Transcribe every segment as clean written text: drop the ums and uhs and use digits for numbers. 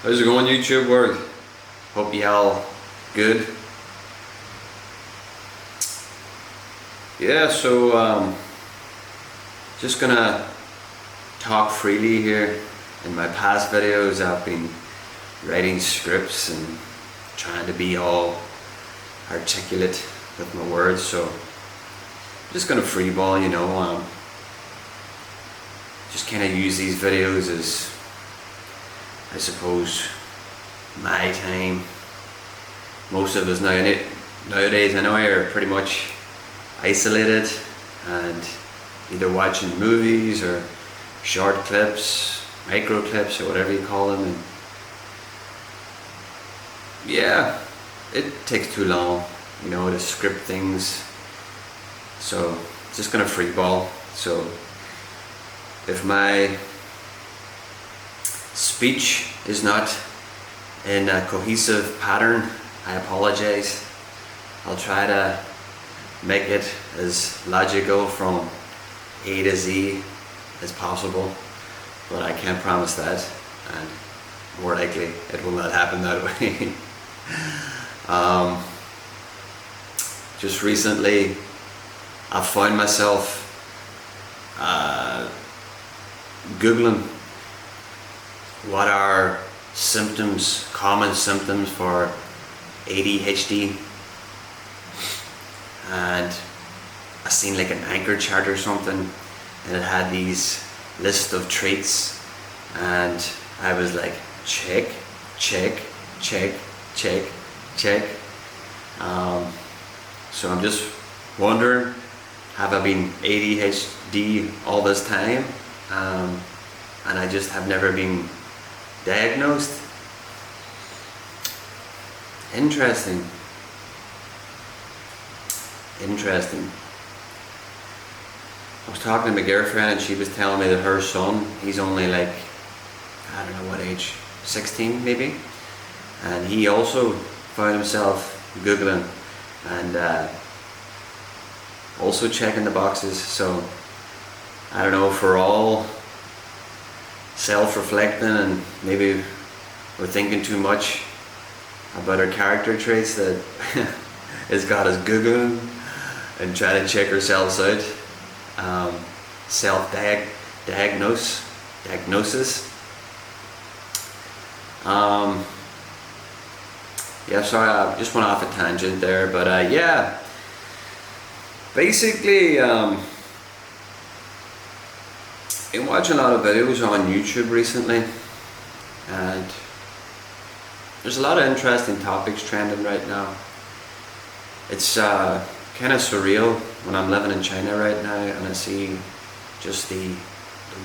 How's it going, YouTube world? Hope you all good. Yeah, so just gonna talk freely here. In my past videos, I've been writing scripts and trying to be all articulate with my words. So I'm just gonna freeball, just kind of use these videos as, I suppose, my time. Most of us nowadays anyway are pretty much isolated and either watching movies or short clips, micro clips, or whatever you call them. And yeah, it takes too long, to script things. So just gonna freeball. So if my speech is not in a cohesive pattern, I apologize. I'll try to make it as logical from A to Z as possible, but I can't promise that, and more likely it will not happen that way. Just recently I found myself Googling what are common symptoms for ADHD, and I seen like an Anchor chart or something, and it had these list of traits, and I was like, check, check, check, check, check. So I'm just wondering, have I been ADHD all this time, and I just have never been diagnosed? Interesting. I was talking to my girlfriend and she was telling me that her son, he's only like, I don't know what age, 16 maybe, and he also found himself Googling and also checking the boxes. So I don't know if we're all self-reflecting and maybe we're thinking too much about our character traits that has got us Googling and trying to check ourselves out. Diagnosis. Yeah, sorry, I just went off a tangent there, but yeah, basically, been watching a lot of videos on YouTube recently, and there's a lot of interesting topics trending right now. It's kind of surreal when I'm living in China right now and I see just the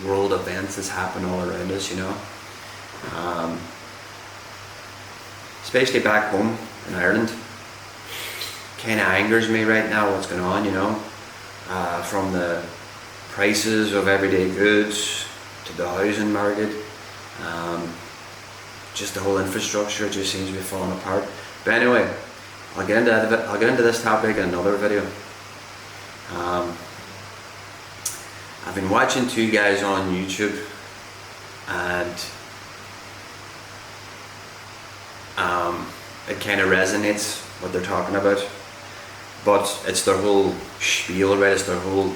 world events that's happening all around us, especially back home in Ireland. Kind of angers me right now what's going on, from the prices of everyday goods to the housing market. Just the whole infrastructure just seems to be falling apart. But anyway, I'll get into this topic in another video. I've been watching two guys on YouTube, and it kind of resonates what they're talking about, but it's their whole spiel, right? It's their whole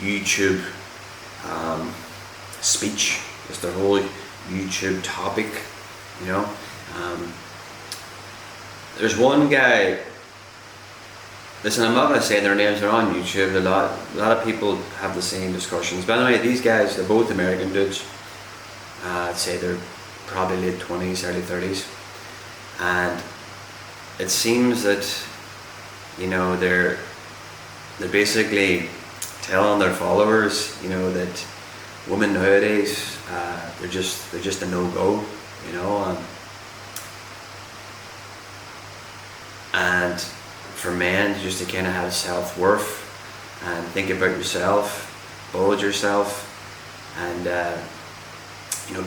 YouTube speech. It's their whole YouTube topic, There's one guy, listen, I'm not going to say their names, they're on YouTube. A lot of people have the same discussions. But anyway, these guys, they're both American dudes. I'd say they're probably late 20s, early 30s. And it seems that, they're basically telling their followers, that women nowadays, they're just a no-go, and for men just to kind of have self-worth and think about yourself, bulge yourself, and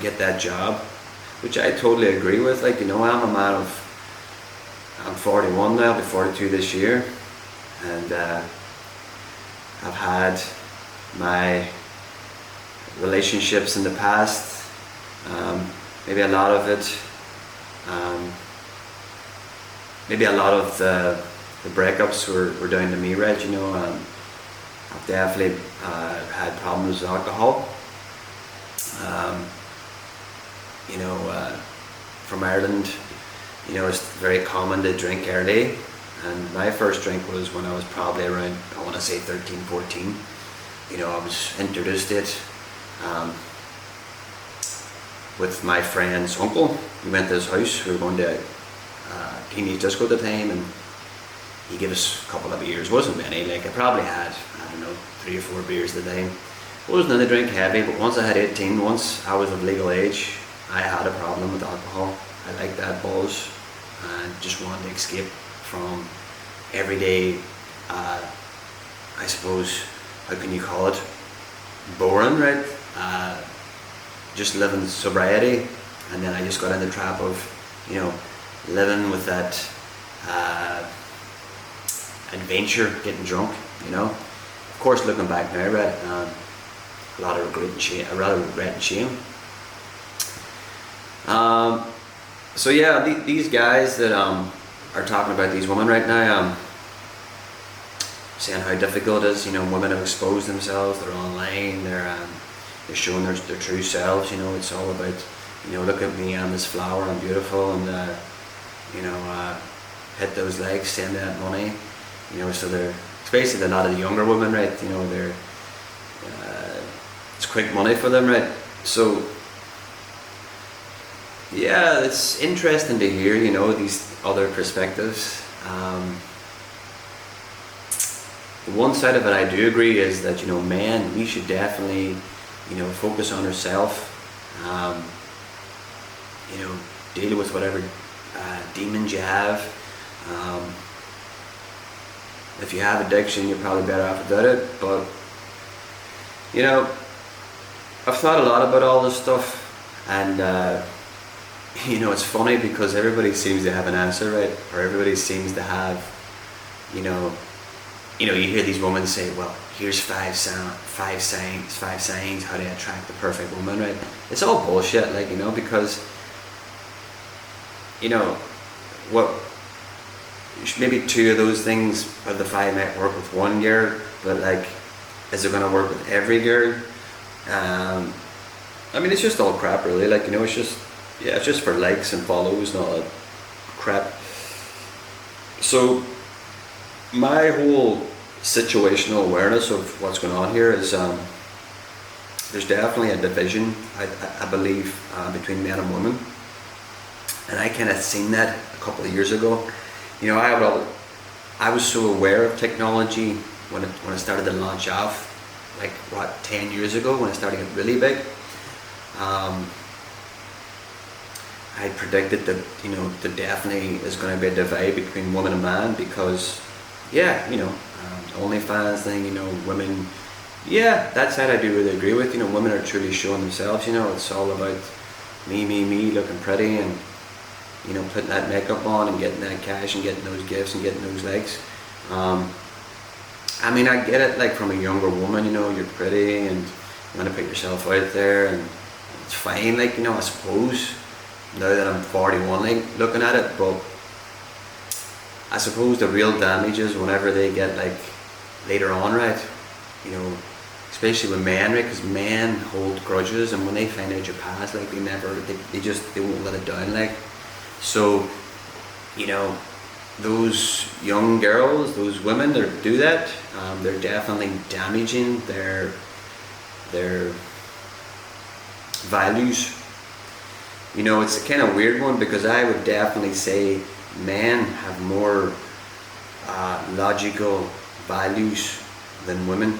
get that job, which I totally agree with. I'm a man I'm 41 now, I'll be 42 this year, and I've had my relationships in the past maybe a lot of it, um, maybe a lot of the breakups were down to me, right? You know, I've definitely had problems with alcohol. Um, you know, from Ireland, you know, it's very common to drink early. And my first drink was when I was probably around, I want to say 13, 14. You know, I was introduced to it um, with my friend's uncle. We went to his house. We were going to teenage disco at the time, and he gave us a couple of beers. Wasn't many. Like, I probably had, I don't know, 3 or 4 beers at the time. Wasn't in the drink heavy, but once I had 18, once I was of legal age, I had a problem with alcohol. I liked that buzz and just wanted to escape from everyday, I suppose, how can you call it, boring, right? Just living sobriety, and then I just got in the trap of, you know, living with that adventure, getting drunk, you know. Of course, looking back now, right, a lot of regret and shame, so yeah, these guys that are talking about these women right now, saying how difficult it is, you know, women have exposed themselves, they're online, they're showing their true selves, you know, it's all about, you know, look at me, I'm this flower, I'm beautiful, and you know, hit those legs, send that money, you know, so they're, it's basically a lot of the younger women, right, you know, they're, it's quick money for them, right, so, yeah, it's interesting to hear, you know, these other perspectives. The one side of it I do agree is that, you know, men, we should definitely, you know, focus on ourselves, you know, deal with whatever demons you have. If you have addiction, you're probably better off without it, but, you know, I've thought a lot about all this stuff, and you know, it's funny because everybody seems to have an answer, right? Or everybody seems to have, you know, you hear these women say, well, here's five signs how to attract the perfect woman, right? It's all bullshit, like, you know, because, you know, what, maybe 2 of those things out of the 5 might work with one girl, but like, is it gonna work with every girl? I mean, it's just all crap, really, like, you know, it's just, yeah, it's just for likes and follows and all that crap. So my whole situational awareness of what's going on here is there's definitely a division, I believe, between men and women, and I kind of seen that a couple of years ago. You know, I was so aware of technology when it started to launch off, like what, 10 years ago, when it started to get really big. I predicted that, you know, there definitely is going to be a divide between woman and man, because, yeah, you know, OnlyFans thing, you know, women, yeah, that side I do really agree with. You know, women are truly showing themselves, you know, it's all about me, looking pretty, and, you know, putting that makeup on and getting that cash and getting those gifts and getting those likes. I mean, I get it, like, from a younger woman, you know, you're pretty and you want to put yourself out there, and it's fine, like, you know, I suppose, now that I'm 41, like, looking at it, but I suppose the real damage is whenever they get, like, later on, right, you know, especially with men, right, because men hold grudges, and when they find out your past, like, they won't let it down, like, so, you know, those young girls, those women that do that, they're definitely damaging their values. You know, it's a kind of weird one, because I would definitely say men have more logical values than women.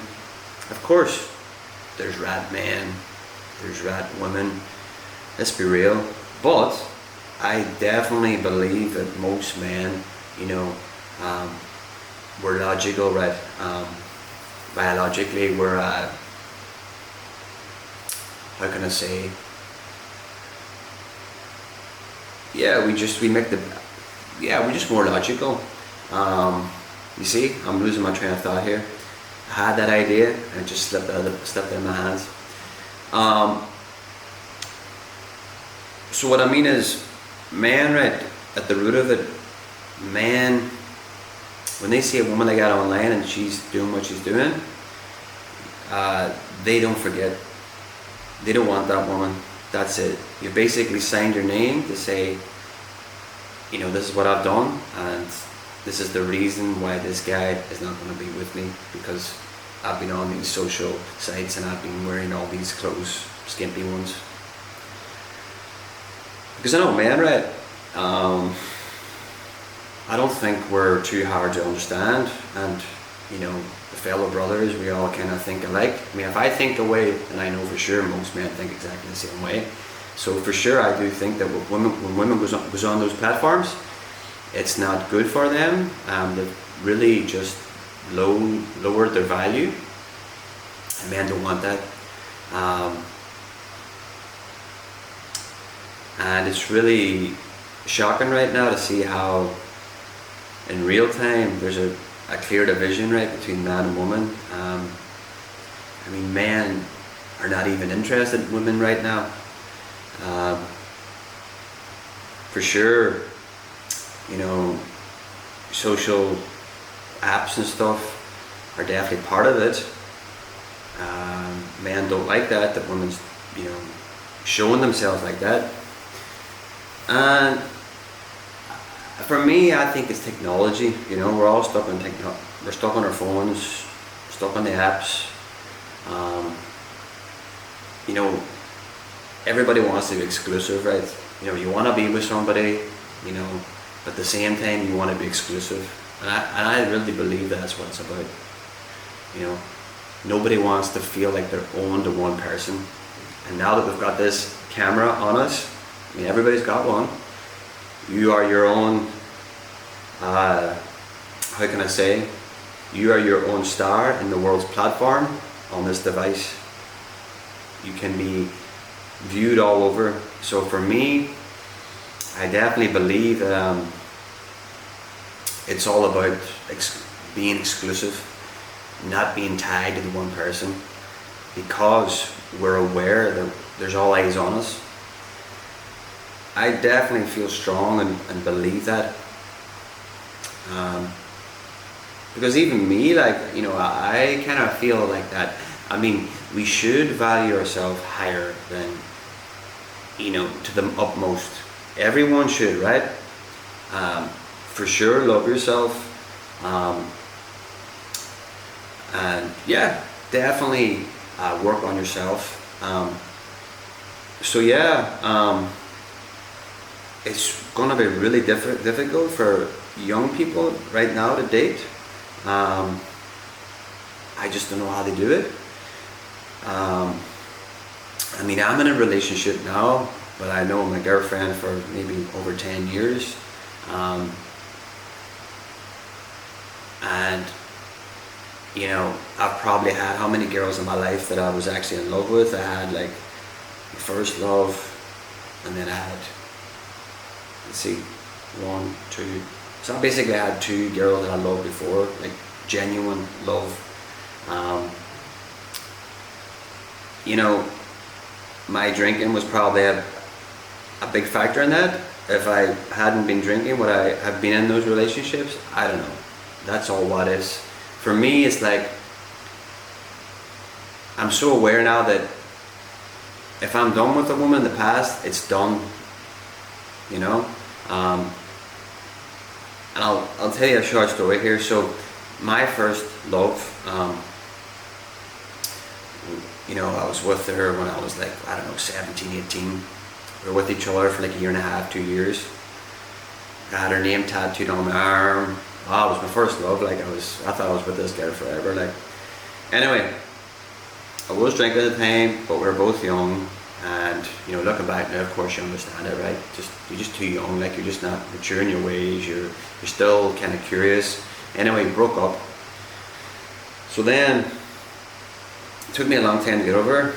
Of course, there's rat men, there's rat women, let's be real, but I definitely believe that most men, you know, we're logical, right? Biologically, we're, how can I say, yeah, we're just more logical. You see, I'm losing my train of thought here. I had that idea and it just slipped out of my hands. So what I mean is, men, right, at the root of it, men, when they see a woman they got online and she's doing what she's doing, they don't forget. They don't want that woman. That's it. You basically signed your name to say, this is what I've done, and this is the reason why this guy is not going to be with me, because I've been on these social sites and I've been wearing all these clothes, skimpy ones. Because I know, man, right? I don't think we're too hard to understand, and the fellow brothers, we all kind of think alike. I mean, if I think a way, and I know for sure most men think exactly the same way. So for sure, I do think that when women goes on those platforms, it's not good for them. They've really just lowered their value, and men don't want that. And it's really shocking right now to see how in real time there's a clear division, right, between man and woman. I mean, men are not even interested in women right now. For sure, social apps and stuff are definitely part of it. Men don't like that women's, showing themselves like that. And for me, I think it's technology. We're all stuck on we're stuck on our phones, stuck on the apps. Everybody wants to be exclusive, right? You want to be with somebody, but at the same time you want to be exclusive. And I really believe that's what it's about. Nobody wants to feel like they're owned to one person. And now that we've got this camera on us, everybody's got one. You are your own, how can I say? You are your own star in the world's platform on this device. You can be viewed all over. So for me, I definitely believe it's all about being exclusive, not being tied to the one person, because we're aware that there's all eyes on us. I definitely feel strong and believe that. Because even me, I kind of feel like that. I mean, we should value ourselves higher than, to the utmost. Everyone should, right? For sure, love yourself. And yeah, definitely work on yourself. It's going to be really difficult for young people right now to date. I just don't know how they do it. I'm in a relationship now, but I know my girlfriend for maybe over 10 years. I've probably had how many girls in my life that I was actually in love with. I had like first love, and then I had, one, two. So I basically had two girls that I loved before, like genuine love. My drinking was probably a big factor in that. If I hadn't been drinking, would I have been in those relationships? I don't know. That's all what is. For me, it's like, I'm so aware now that if I'm done with a woman in the past, it's done. And I'll tell you a short story here. So my first love, I was with her when I was 17, 18. We were with each other for like a year and a half, 2 years. I had her name tattooed on my arm. Oh, it was my first love. I thought I was with this girl forever. Anyway, I was drinking at the time, but we were both young. And looking back now, of course, you understand it, right? You're just too young. You're just not mature in your ways. You're still kind of curious. Anyway, we broke up. So then, it took me a long time to get over her,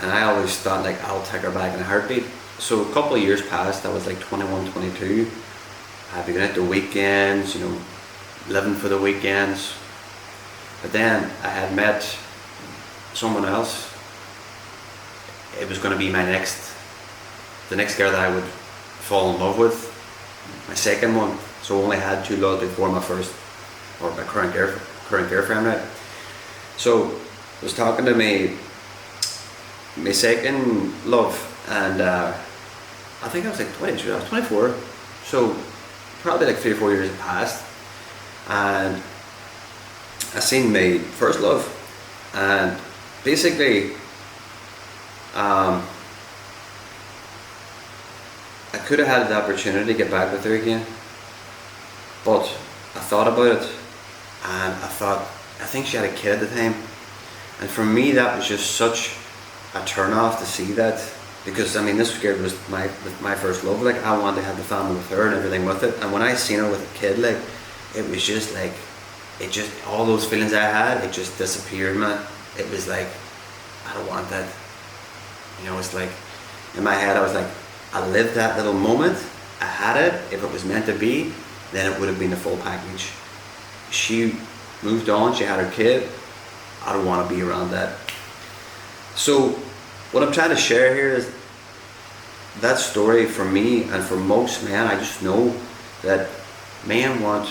and I always thought I'll take her back in a heartbeat. So a couple of years passed. I was 21, 22. I'd be going out the weekends, living for the weekends. But then I had met someone else. It was going to be my next the next girl that I would fall in love with, my second one. So I only had two loves before my first, or my current girlfriend, right? So I was talking to my second love, and I think I was like 22, I was 24. So probably like 3 or 4 years had passed, and I seen my first love, and basically I could have had the opportunity to get back with her again, but I thought about it, and I think she had a kid at the time, and for me that was just such a turn off to see that, because I mean this girl was my first love. Like, I wanted to have the family with her and everything with it, and when I seen her with a kid, like, it was just like, it just, all those feelings I had, it just disappeared, man. It was like, I don't want that. You know, it's like, in my head I was like, I lived that little moment, I had it. If it was meant to be, then it would have been the full package. She moved on, she had her kid, I don't want to be around that. So what I'm trying to share here is that story for me, and for most men, I just know that men want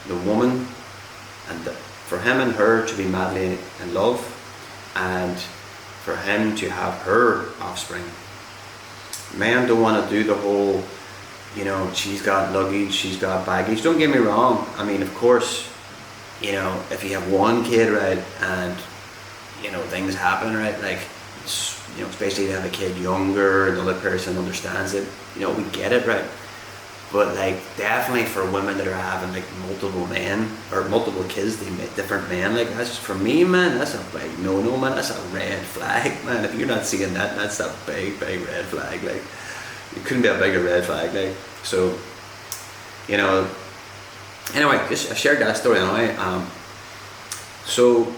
the woman, and for him and her to be madly in love, and for him to have her offspring. Men don't want to do the whole, you know, she's got luggage, she's got baggage. Don't get me wrong. I mean, of course, you know, if you have one kid, right, and, you know, things happen, right, like, you know, especially if you have a kid younger, the other person understands it, you know, we get it, right. But like, definitely for women that are having like multiple men or multiple kids, they make different men, like, that's, for me, man, that's a big no-no, man. That's a red flag, man. If you're not seeing that, that's a big red flag. Like, it couldn't be a bigger red flag. Like, so, you know, anyway, just I shared that story anyway. So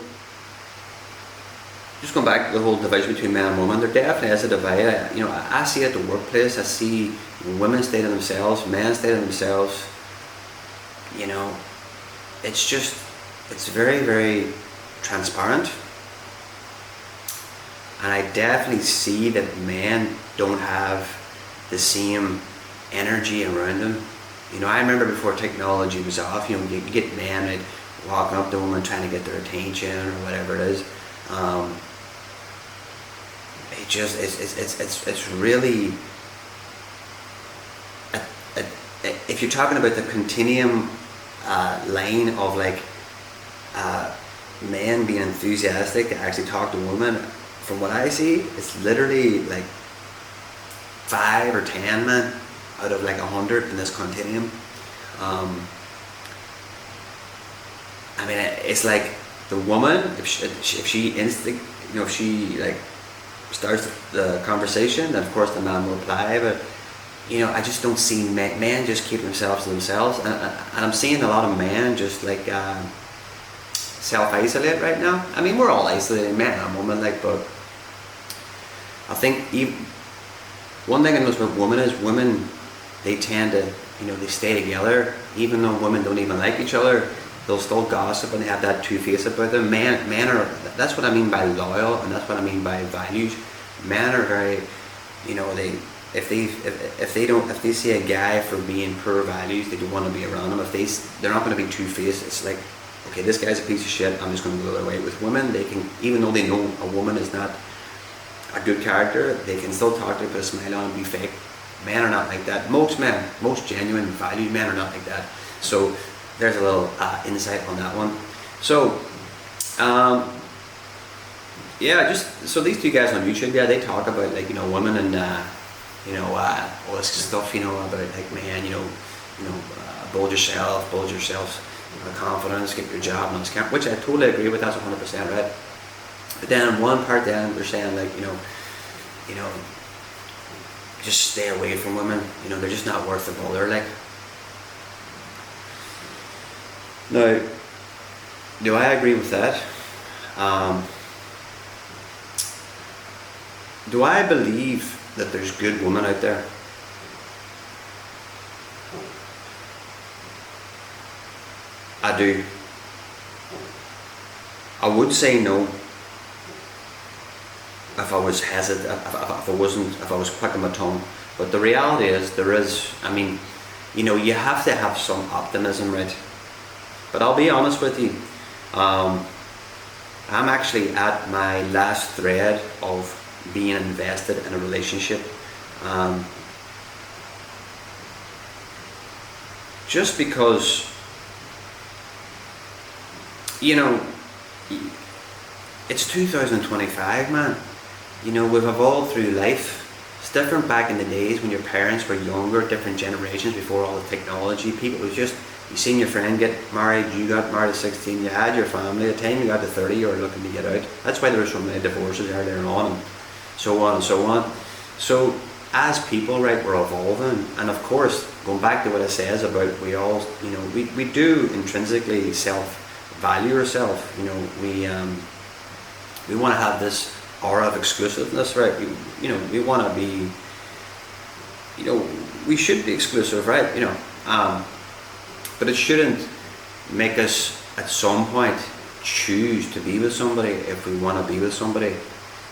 just going back to the whole division between man and woman, there definitely is a divide. You know, I see it at the workplace. I see women stay to themselves, men stay to themselves. You know, it's just, it's very transparent. And I definitely see that men don't have the same energy around them. You know, I remember before technology was off, you know, you get men like walking up to women trying to get their attention or whatever it is. It just, it's really, if you're talking about the continuum line of like men being enthusiastic to actually talk to women, from what I see, it's literally like 5 or 10 men out of like 100 in this continuum. I mean, it's like the woman, if she instinct, you know, if she like starts the conversation, then of course the man will reply. But you know, I just don't see men just keep themselves to themselves, and I'm seeing a lot of men just like self-isolate right now. I mean, we're all isolated, men and women, like, but I think one thing I notice about women is women, they tend to, you know, they stay together even though women don't even like each other. They'll still gossip and they have that two-face about them. Men are, that's what I mean by loyal, and that's what I mean by values. Men are very, you know, if they see a guy for being poor values, they don't want to be around him. They're not going to be two-faced. It's like, okay, this guy's a piece of shit, I'm just going to go the other way. With women, they can, even though they know a woman is not a good character, they can still talk to her, put a smile on and be fake. Men are not like that. Most men, most genuine valued men are not like that. So there's a little insight on that one. So yeah, just so these two guys on YouTube, yeah, they talk about, like, you know, women and you know, all this stuff, you know, about like, man, you know, build yourself, confidence, get your job, and this kind, which I totally agree with. That's 100% right. But then in one part, then they're saying, like, you know, just stay away from women. You know, they're just not worth the bother. Like, now, do I agree with that? Do I believe that there's good women out there? I do. I would say no. if I was hesitant, if I was quick on my tongue. But the reality is, I mean, you have to have some optimism, right? But I'll be honest with you, I'm actually at my last thread of being invested in a relationship. Just because, it's 2025, man. We've evolved through life. It's different back in the days when your parents were younger, different generations before all the technology. People was just, you seen your friend get married, you got married at 16, you had your family. By the time you got to 30, you were looking to get out. That's why there were so many divorces earlier on, and so on and so on. So as people, right, we're evolving. And of course, going back to what I says about we all, we do intrinsically self-value ourselves. We want to have this aura of exclusiveness, right? We want to be, we should be exclusive, right? But it shouldn't make us at some point choose to be with somebody if we want to be with somebody.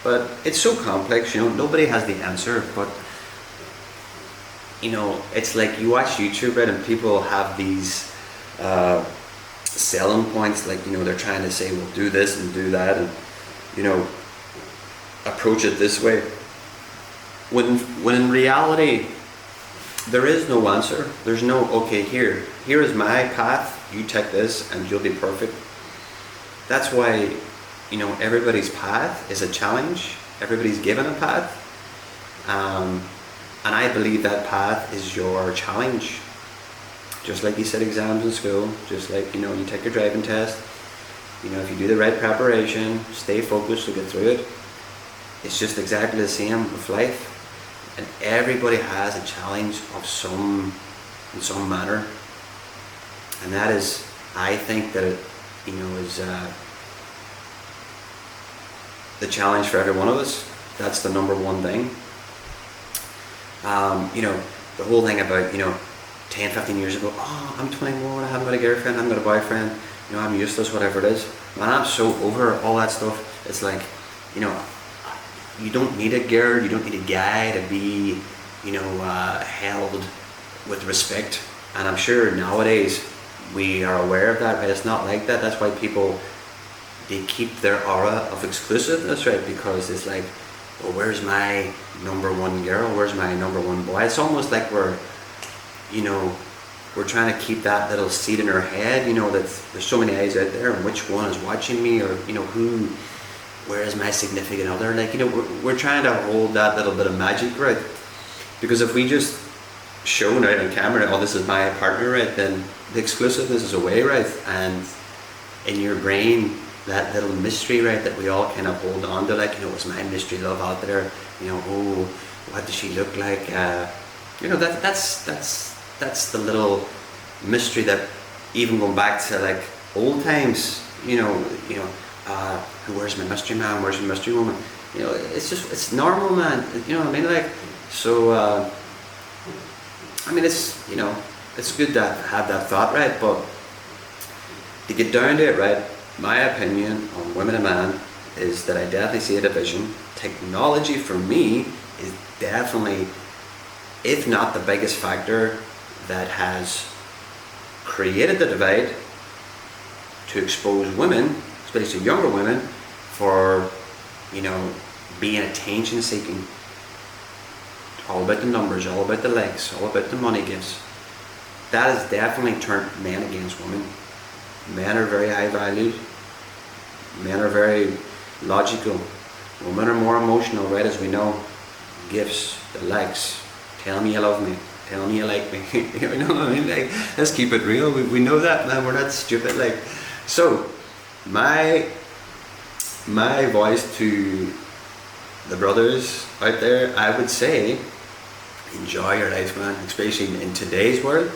But it's so complex, nobody has the answer. But it's like you watch YouTube, right, and people have these selling points, like they're trying to say, well, do this and do that, and approach it this way, when in reality there is no answer. There's no, okay, here is my path, you take this and you'll be perfect. That's why everybody's path is a challenge. Everybody's given a path, and I believe that path is your challenge. Just like you set exams in school, just like you take your driving test. If you do the right preparation, stay focused to get through it. It's just exactly the same with life. And everybody has a challenge of in some manner. And that is, I think that it, is the challenge for every one of us. That's the number one thing. The whole thing about, 10, 15 years ago, oh, I'm 21, I haven't got a girlfriend, I haven't got a boyfriend, I'm useless, whatever it is. Man, I'm so over all that stuff. It's like, you don't need a girl, you don't need a guy to be, held with respect. And I'm sure nowadays we are aware of that, right? It's not like that. That's why people, they keep their aura of exclusiveness, right? Because it's like, well, where's my number one girl? Where's my number one boy? It's almost like we're trying to keep that little seed in our head, that there's so many eyes out there, and which one is watching me, or where is my significant other? Like, we're trying to hold that little bit of magic, right? Because if we just show out on camera, oh, this is my partner, right, then the exclusiveness is away, right? And in your brain, that little mystery, right, that we all kind of hold on to, like, what's my mystery love out there? Oh, what does she look like? That's the little mystery that, even going back to like old times, where's my mystery man? Where's my mystery woman? It's normal, man. You know what I mean? Like, so, it's good to have that thought, right? But to get down to it, right, my opinion on women and man is that I definitely see a division. Technology for me is definitely, if not the biggest factor that has created the divide, to expose women, especially younger women, for being attention seeking. All about the numbers, all about the likes, all about the money gives. That has definitely turned men against women. Men are very high valued. Men are very logical. Women are more emotional, right, as we know. Gifts, the likes, tell me you love me, tell me you like me. You know what I mean? Like, let's keep it real. We know that, man. We're not stupid. Like, so my voice to the brothers out there, I would say, enjoy your life, man. Especially in today's world,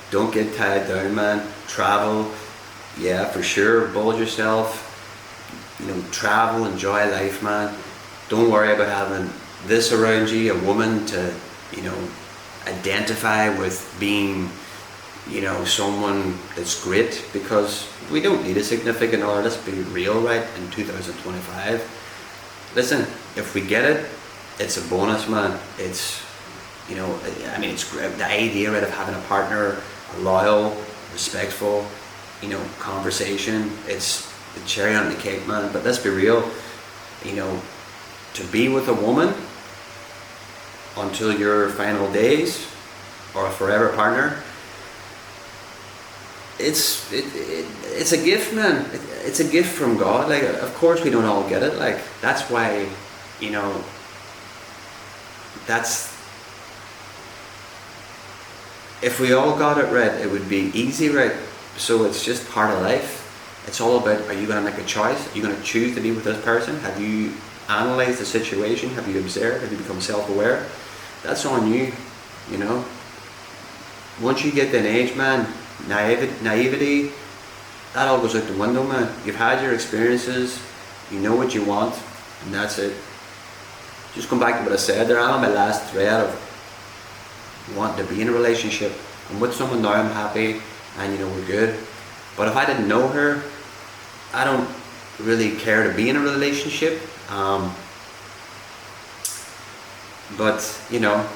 don't get tied down, man. Travel, yeah, for sure. Bulge yourself. Travel, enjoy life, man. Don't worry about having this around you, a woman to, identify with being, someone that's great, because we don't need a significant other. Let's be real, right? In 2025, listen, if we get it, it's a bonus, man. It's, you know, I mean, it's great. The idea, right, of having a partner, a loyal, respectful, you know, conversation, it's the cherry on the cake, man. But let's be real, you know, to be with a woman until your final days, or a forever partner, it's a gift, man. It's a gift from God. Like, of course we don't all get it. Like, that's why, you know, that's, if we all got it right, it would be easy, right? So it's just part of life. It's all about, are you going to make a choice? Are you going to choose to be with this person? Have you analyzed the situation? Have you observed? Have you become self-aware? That's on you, you know. Once you get to an age, man, naivety, that all goes out the window, man. You've had your experiences, you know what you want, and that's it. Just come back to what I said there. I'm on my last thread of wanting to be in a relationship. I'm with someone now, I'm happy, and you know, we're good. But if I didn't know her, I don't really care to be in a relationship. But you know,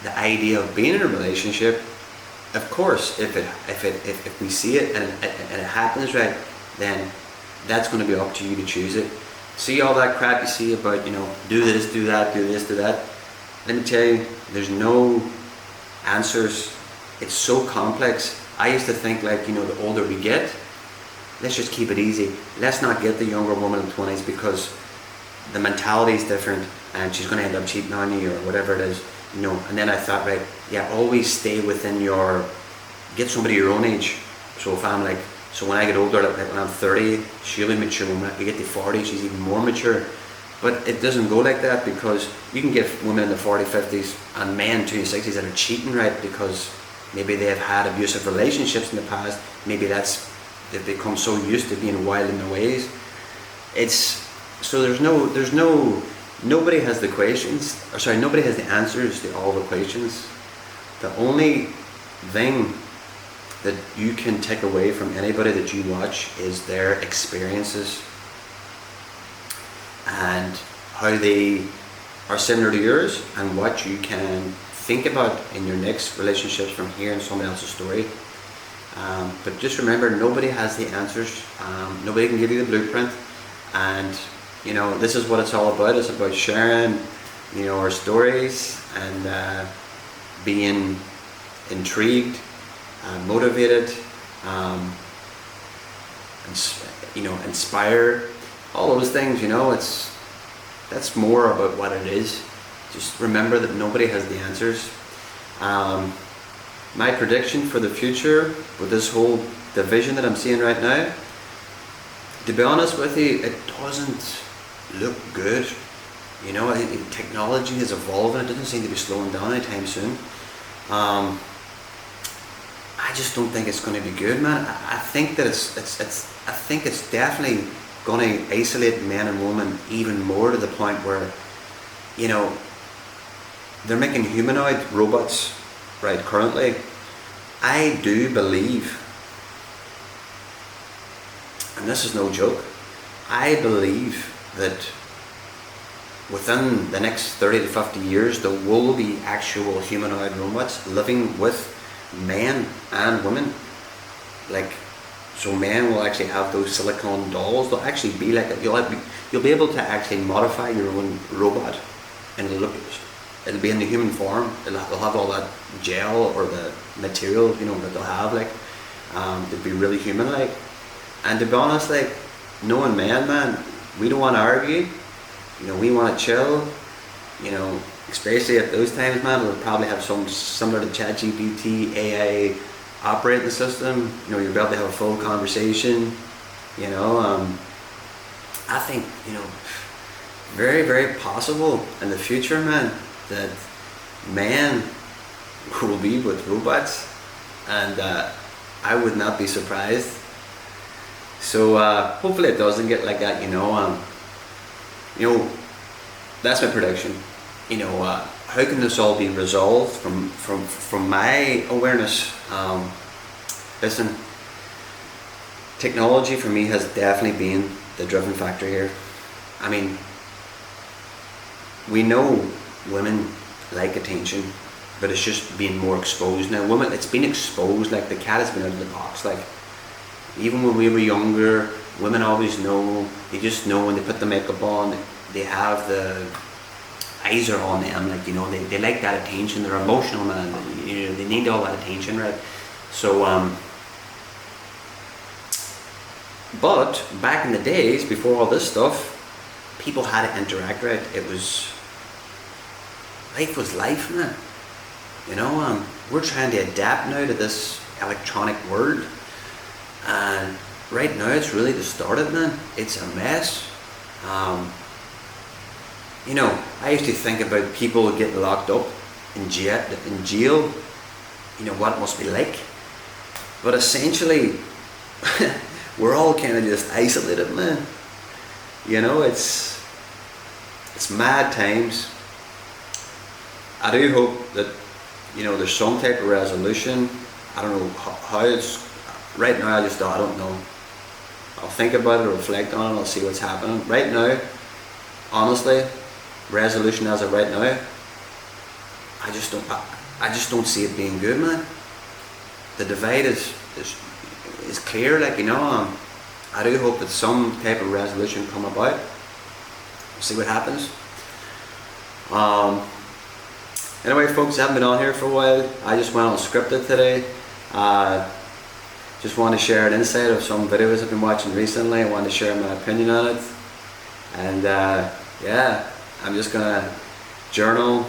the idea of being in a relationship, of course, if we see it and it happens, right, then that's going to be up to you to choose it. See all that crap you see about, you know, do this, do that, do this, do that. Let me tell you, there's no answers. It's so complex. I used to think, like, you know, the older we get, let's just keep it easy. Let's not get the younger woman in the 20s because the mentality is different and she's going to end up cheating on you or whatever it is, you know. And then I thought, right, yeah, always stay within get somebody your own age. So if I'm like, so when I get older, like when I'm 30, she'll be mature. When I get to 40, she's even more mature. But it doesn't go like that, because you can get women in the 40s, 50s and men too in the 60s that are cheating, right, because maybe they have had abusive relationships in the past. Maybe they've become so used to being wild in their ways. So nobody has the nobody has the answers to all the questions. The only thing that you can take away from anybody that you watch is their experiences and how they are similar to yours, and what you can think about in your next relationships from hearing someone else's story. But just remember, nobody has the answers. Nobody can give you the blueprint. And you know, this is what it's all about. It's about sharing, you know, our stories and being intrigued, motivated, and, you know, inspired. All those things, you know, that's more about what it is. Just remember that nobody has the answers. My prediction for the future with this whole division that I'm seeing right now, to be honest with you, it doesn't look good. You know, technology is evolving. It doesn't seem to be slowing down anytime soon. I just don't think it's going to be good, man. I think that I think it's definitely going to isolate men and women even more, to the point where, you know, they're making humanoid robots right currently. I do believe, and this is no joke, I believe that within the next 30 to 50 years there will be actual humanoid robots living with men and women. Like, so men will actually have those silicone dolls. They'll actually be like, you'll be able to actually modify your own robot, and it'll be in the human form. They'll have all that gel or the material, you know, that they'll have, like, they'll be really human-like. And to be honest, like, knowing men, man, we don't want to argue. You know, we want to chill. You know, especially at those times, man, we'll probably have some similar to ChatGPT AI operating system. You know, you'll be able to have a full conversation. You know, I think, you know, very, very possible in the future, man, that man will be with robots, and I would not be surprised. So hopefully it doesn't get like that, you know. You know, that's my prediction. You know, how can this all be resolved from my awareness? Listen, technology for me has definitely been the driving factor here. I mean, we know women like attention, but it's just being more exposed now. Women, it's been exposed, like the cat has been out of the box. Like, even when we were younger, women always know, they just know when they put the makeup on, they have the eyes are on them, like, you know, they like that attention, they're emotional, man, you know, they need all that attention, right? So, but back in the days, before all this stuff, people had to interact, right? Life was life, man. You know, we're trying to adapt now to this electronic world, and right now it's really the start of it, man. It's a mess. You know, I used to think about people getting locked up in jail, you know, what it must be like. But essentially, we're all kind of just isolated, man. You know, it's mad times. I do hope that, you know, there's some type of resolution. I don't know how it's, right now I don't know. I'll think about it, reflect on it, I'll see what's happening. Right now, honestly, resolution as of right now, I just don't see it being good, man. The divide is clear, like, you know. I do hope that some type of resolution come about. We'll see what happens. Anyway, folks, I haven't been on here for a while. I just went unscripted today. Just want to share an insight of some videos I've been watching recently. I want to share my opinion on it. And yeah, I'm just gonna journal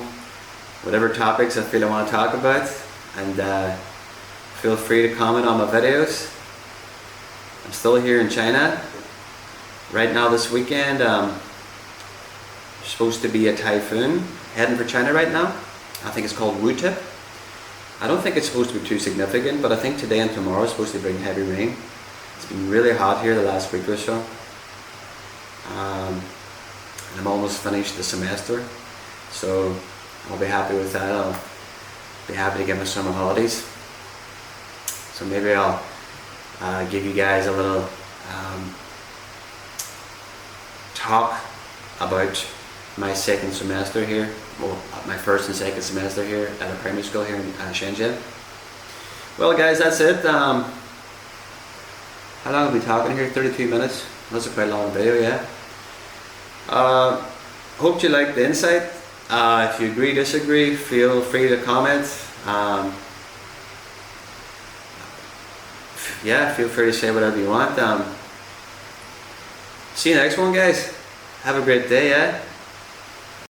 whatever topics I feel I want to talk about. And feel free to comment on my videos. I'm still here in China. Right now this weekend, supposed to be a typhoon heading for China right now. I think it's called Wu-Tip. I don't think it's supposed to be too significant, but I think today and tomorrow is supposed to bring heavy rain. It's been really hot here the last week or so. And I'm almost finished the semester, so I'll be happy with that. I'll be happy to get my summer holidays. So maybe I'll give you guys a little talk about my second semester here, well, my first and second semester here at a primary school here in Shenzhen. Well, guys, that's it. How long have we been talking here? 32 minutes. That's a quite long video, yeah. Hope you liked the insight. If you agree, disagree, feel free to comment. Yeah, feel free to say whatever you want. See you next one, guys. Have a great day, yeah.